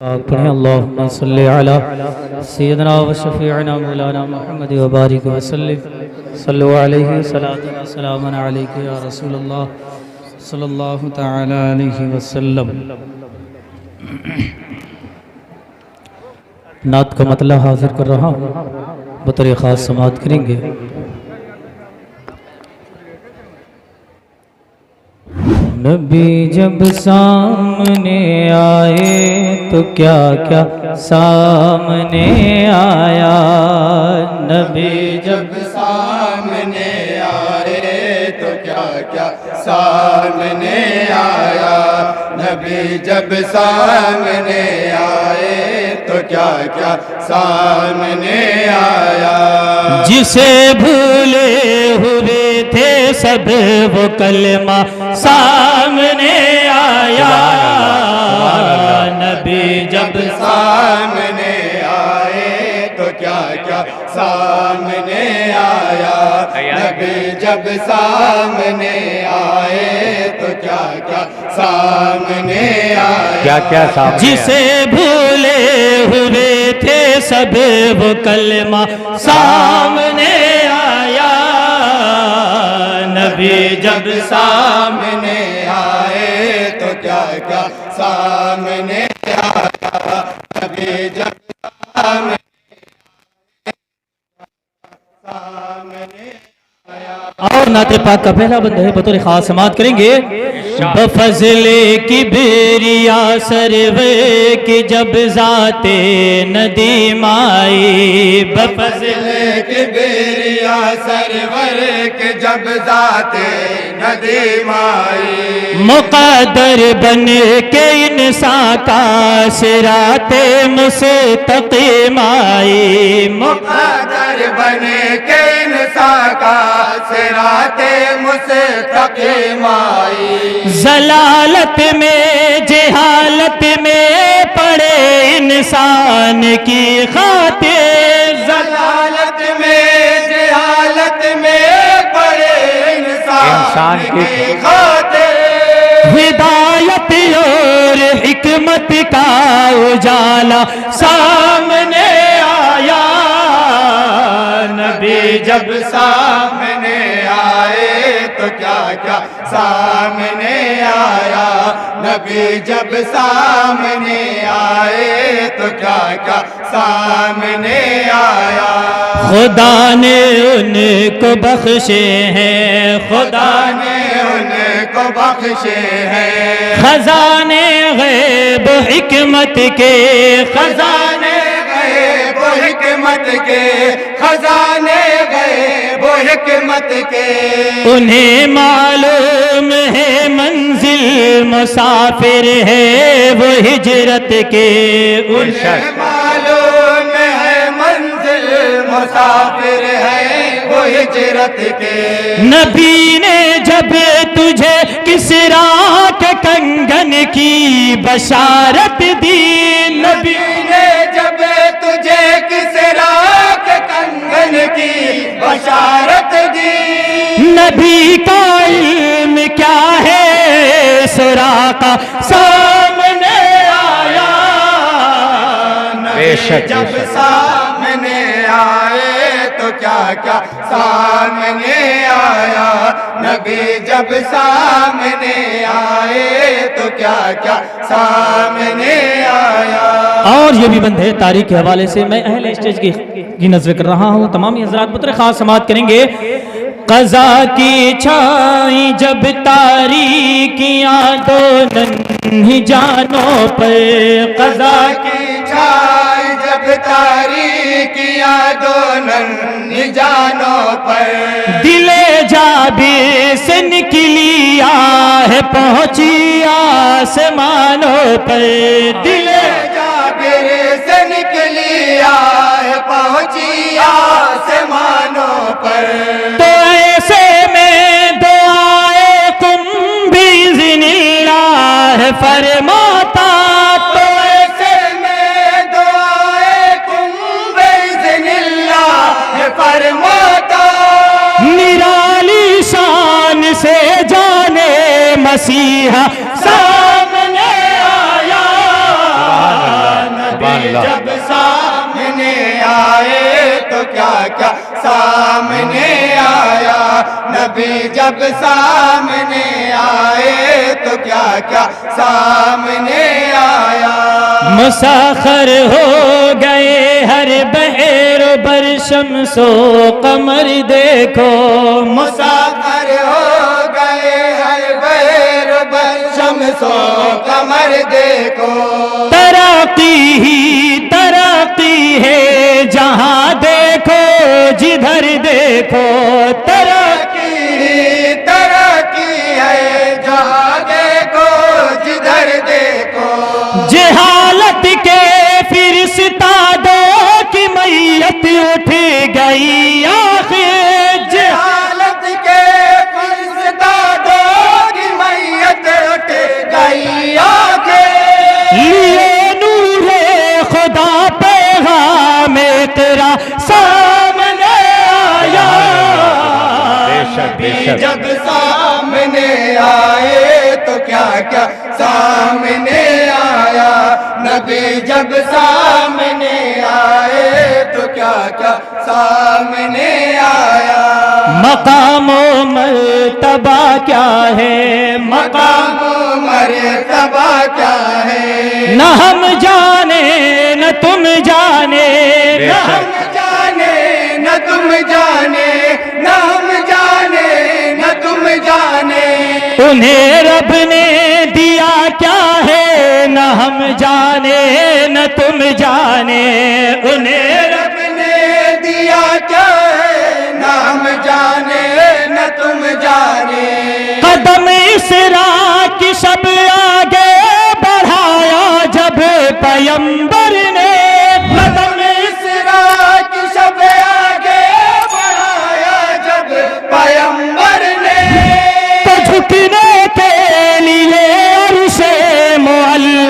پڑھیں اللہم صلی علی سیدنا و شفیعنا مولانا محمد و بارک وسلم صلو علیہ صلاة و سلام علیکہ یا رسول اللہ صلی اللہ تعالی علیہ وسلم۔ نعت کا مطلع حاضر کر رہا ہوں، بطور خاص سماعت کریں گے۔ نبی جب سامنے آئے تو کیا کیا سامنے آیا، نبی جب سامنے آئے تو کیا کیا سامنے آیا، نبی جب سامنے آئے تو کیا کیا سامنے آیا۔ جسے بھولے ہوئے تھے سب وہ کلمہ سامنے آیا، نبی جب سامنے آئے تو کیا کیا سامنے آیا، نبی جب سامنے آئے تو کیا کیا سامنے آیا۔ کیا کیا سامنے جسے بھولے ہوئے تھے سب وہ کلمہ سامنے آیا، نبی جب سامنے آئے تو کیا کیا سامنے آیا، نبی جب سامنے اور نعت پاک کا پہلا بند ہے، بطور خاص سماعت کریں گے۔ بفضل کبریا سرور کی جب ذات ندیم آئی، بفضل کبریا سرور کی جب ذات ندیم آئی، مقدر بن کے انسان کا صراط مستقیم آئی، مقدر بن کے انسان کا صراط مستقیم آئی۔ ضلالت میں جہالت میں پڑے انسان کی خاطر، ضلالت میں جہالت میں پڑے انسان کی خاطر، ہدایت اور حکمت کا اجالا سامنے آیا، نبی جب سامنے آئے تو کیا کیا سامنے آیا، نبی جب سامنے آئے تو کیا کیا سامنے آیا۔ خدا نے ان کو بخشے ہیں، خدا نے ان کو بخشے ہیں خزانے غیب حکمت کے، خزانے غیب و حکمت کے، خزانے غیب و حکمت کے، انہیں معلوم ہے منزل مسافر ہے وہ ہجرت کے، انہیں معلوم ہے منزل مسافر ہے وہ ہجرت کے۔ نبی نے جب تجھے کسریٰ کے کنگن کی بشارت دی، نبی نے جب تجھے کسریٰ کے کنگن کی بشارت دی، نبی کا علم کیا ہے سراقہ سامنے آیا، بے شک جب سامنے آئے تو کیا کیا سامنے آیا، نبی جب سامنے آئے تو کیا کیا سامنے آیا۔ اور یہ بھی بند ہے تاریخ کے حوالے سے، میں اہل اسٹیج کی نظر کر رہا ہوں، تمامی حضرات بطور خاص سماعت کریں گے۔ قضا کی چھائیں جب تاریکیاں دو ننھی جانوں پر، قضا کی چھائیں جب تاریکیاں دو ننھی جانوں پر، دل جابر سے نکلی آہ پہنچی آسمانوں پر، دل جابر سے نکلی آہ پہنچی آسمانوں پر، تو ایسے میں دعائے کم بِإِذْنِ اللہ فرماتا، تو ایسے میں دعائے کم بِإِذْنِ اللہ فرماتا، نرالی شان سے جانے مسیحا سامنے آیا، تو کیا کیا سامنے آیا، نبی جب سامنے آئے تو کیا کیا سامنے آیا۔ مسخر ہو گئے ہر بحر و بر، شمس و قمر دیکھو مسخر ہو گئے ہر بحر و بر، شمس و قمر دیکھو، ترقی ہی ترقی ہے جہاں دیکھو جدھر دیکھو، ترقی ہی ترقی ہے جہاں دیکھو جدھر دیکھو، جہالت کے فرشتادوں کی میت اٹھ گئی آخر، جہالت کے فرشتادوں کی میت اٹھ گئی آخر، لیے نور خدا پیغام تیرا سامنے آیا۔ بے شک بے شک۔ جب سامنے آئے تو کیا کیا سامنے آیا، نبی جب سامنے آئے تو کیا کیا سامنے آیا۔ مقام و مرتبہ کیا ہے، مقام و مرتبہ کیا ہے، نہ ہم جانے نہ تم جانے، بے نہ شک۔ ہم جانے نہ تم جانے، نہ ہم جانے نہ تم جانے، انہیں رب نے دیا کیا ہے، نہ ہم جانے نہ تم جانے، انہیں رب نے دیا کیا ہے، نہ ہم جانے نہ تم جانے، قدم اسراء کی شب آگے بڑھایا جب پیمبر نے، قدم اسراء کی شب آگے بڑھایا جب پیمبر نے، تو جھکنے کے لیے عرش معلی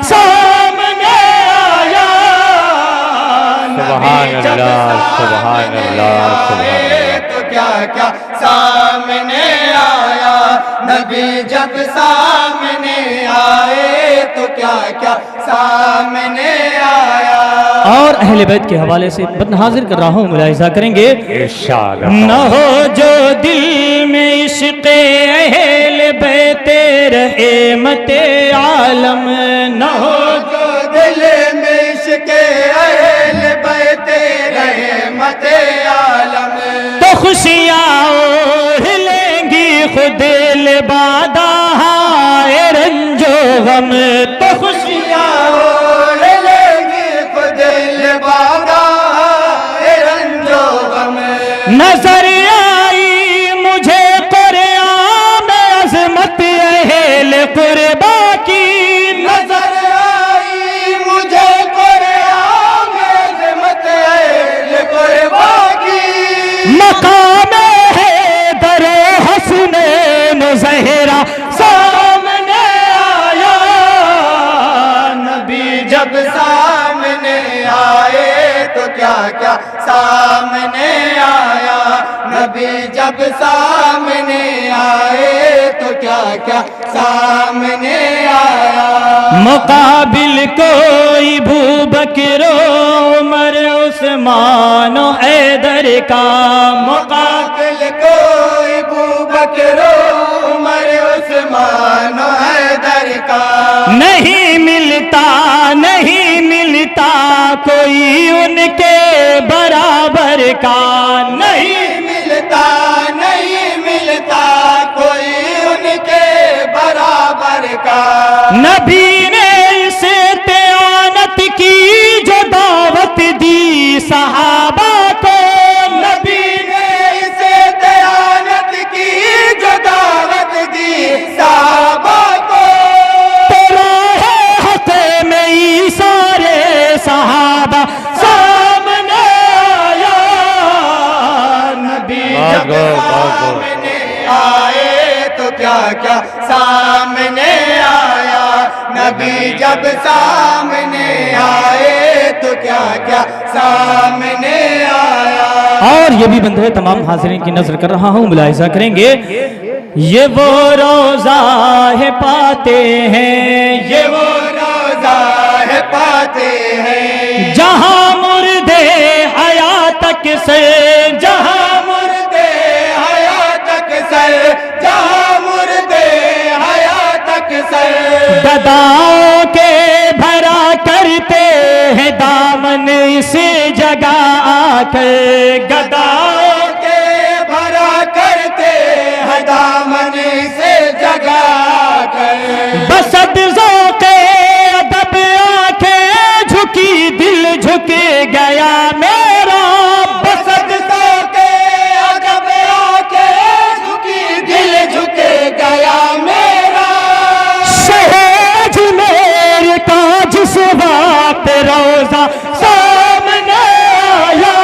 سامنے آیا۔ سبحان اللہ سبحان اللہ سبحان اللہ۔ تو کیا کیا سامنے آیا، نبی جب سامنے آئے تو کیا کیا سامنے آیا۔ اور اہل بیت کے حوالے سے بطن حاضر کر رہا ہوں، ملاحظہ کریں گے، ارشاد نہ ہو جو دل میں عشق اہل بیت رحمت عالم، نہ ہو جو دل میں عشق اہل بیت رحمت عالم، تو خوشیاں اوڑھ لیں گی خود لبادہ رنج و غم، تو خوشیاں اوڑھ لیں گی خود لبادہ رنج و غم، نظر آئی مجھے قرآن میں عظمت اہل قربا کی، نظر آئی مجھے قرآن میں عظمت اہل قربا کی، مقام ہے در حسنین و زہرا سامنے آیا۔ نبی جب سامنے آئے تو کیا کیا سامنے آیا، نبی جب سامنے آئے تو کیا کیا سامنے آیا۔ مقابل کوئی ابو بکر و عمر عثمان و حیدر کا، مقابل کوئی ابو بکر و عمر عثمان و حیدر کا، نہیں ملتا نہیں ملتا کوئی ان کے برابر کا، نہیں ملتا نہیں ملتا کوئی ان کے برابر کا، نبی نے اس اطاعت کی جو دعوت دی صحابہ کو، نبی نے اسے دیانت کی جو دعوت دی صحابہ کو، تو راہ حق میں ہی سارے صحابہ سامنے آیا۔ نبی جب سامنے آئے تو کیا کیا سامنے آیا، نبی جب سامنے آئے تو کیا کیا سامنے آیا۔ اور یہ بھی بندے تمام حاضرین کی نظر کر رہا ہوں، ملاحظہ کریں گے، یہ وہ روزہ ہے پاتے ہیں، یہ وہ روزہ ہے پاتے ہیں، جہاں مردے حیات گداؤں کے بھرا کرتے ہیں دامن اس جگہ آ کر، گداؤں کے بھرا کرتے ہیں دامن سے جگا کر، بسد ذوق ادب آنکھیں جھکی دل جھک گیا میرا، بسد ذوق ادب آنکھیں جھکی دل جھک گیا میرا، شہر اجمیر کا جس وقت روزہ سامنے آیا،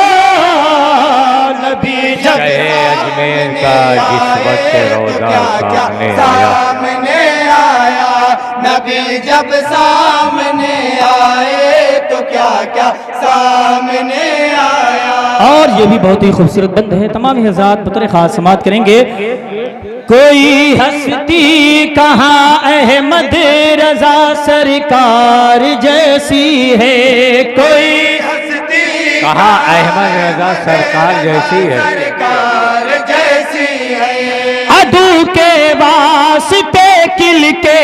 نبی جب اجمیر کا جس وقت روزہ سامنے آیا، سامنے آیا، نبی جب سامنے آئے تو کیا کیا سامنے آیا۔ اور یہ بھی بہت ہی خوبصورت بند ہے، تمام حضرات بطور خاص سماعت کریں گے۔ کوئی ہستی کہاں احمد رضا سرکار جیسی ہے، کوئی ہستی کہاں احمد رضا سرکار جیسی ہے، سرکار جیسی ہے، عدو کے واسطے کل کے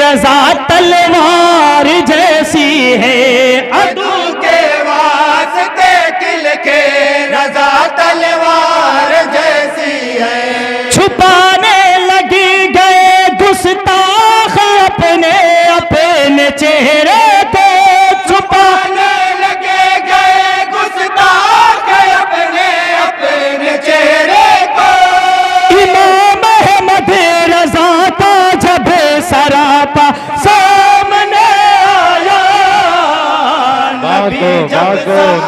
رضا تلوار جیسی ہے، عدو کے واسطے کل کے رضا تلوار جیسی ہے، چھپانے لگی گئے گستاخ اپنے چہرے کو، چھپانے لگے گئے گستاخ اپنے چہرے کو، امام احمد رضا کا جب سراپا سامنے آیا، باغو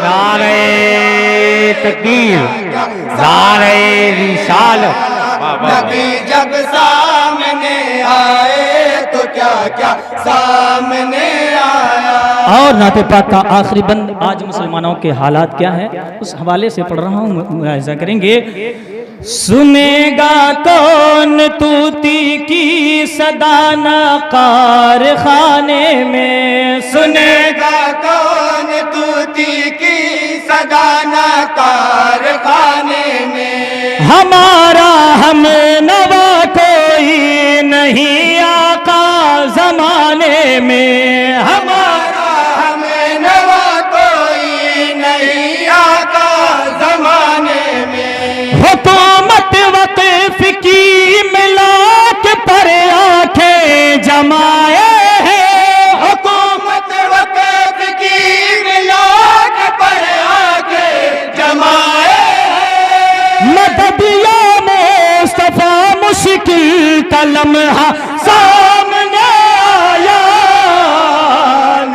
نعرہ تکبیر، نعرہ رسالت، نبی جب سامنے آئے تو کیا کیا سامنے آیا۔ اور نعت پاک کا آخری بند آج مسلمانوں کے حالات کیا ہیں اس حوالے سے پڑھ رہا ہوں، ملاحظہ کریں گے۔ سنے گا کون طوطی کی صدا نہ کارخانے میں، سنے گا کون طوطی کی صدا نہ کارخانے میں، ہمارا ہم نوا کوئی نہیں آقا زمانے میں، ہمارا ہم نوا کوئی نہیں آقا زمانے میں، حکومت وقف کی ملاک پر آنکھیں جمائے ہیں، حکومت وقف کی ملاک پر آنکھیں جمائے ہیں، مدد یا مصطفیٰ مشکل کا لمحہ سامنے آیا،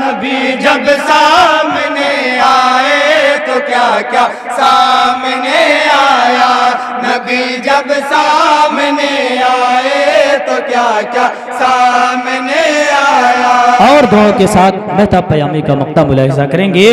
نبی جب سامنے آئے تو کیا کیا سامنے آیا، نبی جب سامنے آئے تو کیا کیا سامنے آیا۔ اور دعا کے ساتھ مہتاب پیامی کا مقطع ملاحظہ کریں گے۔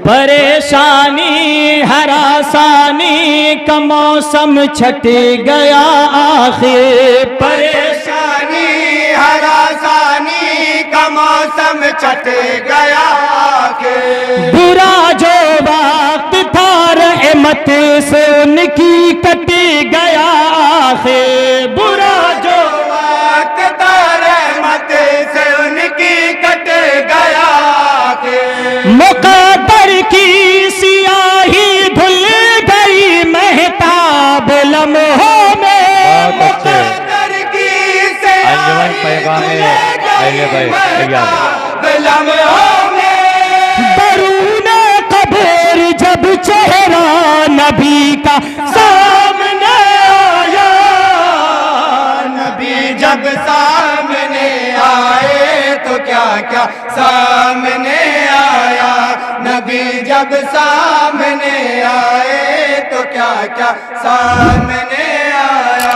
پریشانی ہراسانی کا موسم چھٹ گیا آخر، پریشانی ہراسانی کا موسم چھٹ گیا آخر، برا جو وقت تھا رحمت سے ان کی کٹ گیا آخر، برا جو وقت تھا رحمت سے ان کی کٹ گیا آخر، مقدر کی سیاہی دھل گئی مہتاب لمحوں میں، بہت اچھے مقدر کی سیاہی انجمن پیغام اہل بیت تیار ہے۔ لمحوں میں، درون قبر جب چہرہ نبی کا سامنے آیا، نبی جب سامنے آئے تو کیا کیا سامنے آیا، نبی جب سامنے آئے تو کیا کیا سامنے آیا۔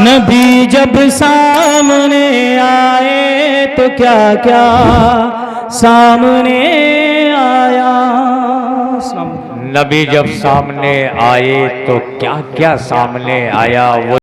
نبی جب سامنے آئے تو کیا کیا سامنے آیا۔ نبی جب سامنے آئے تو کیا کیا سامنے آیا، وہ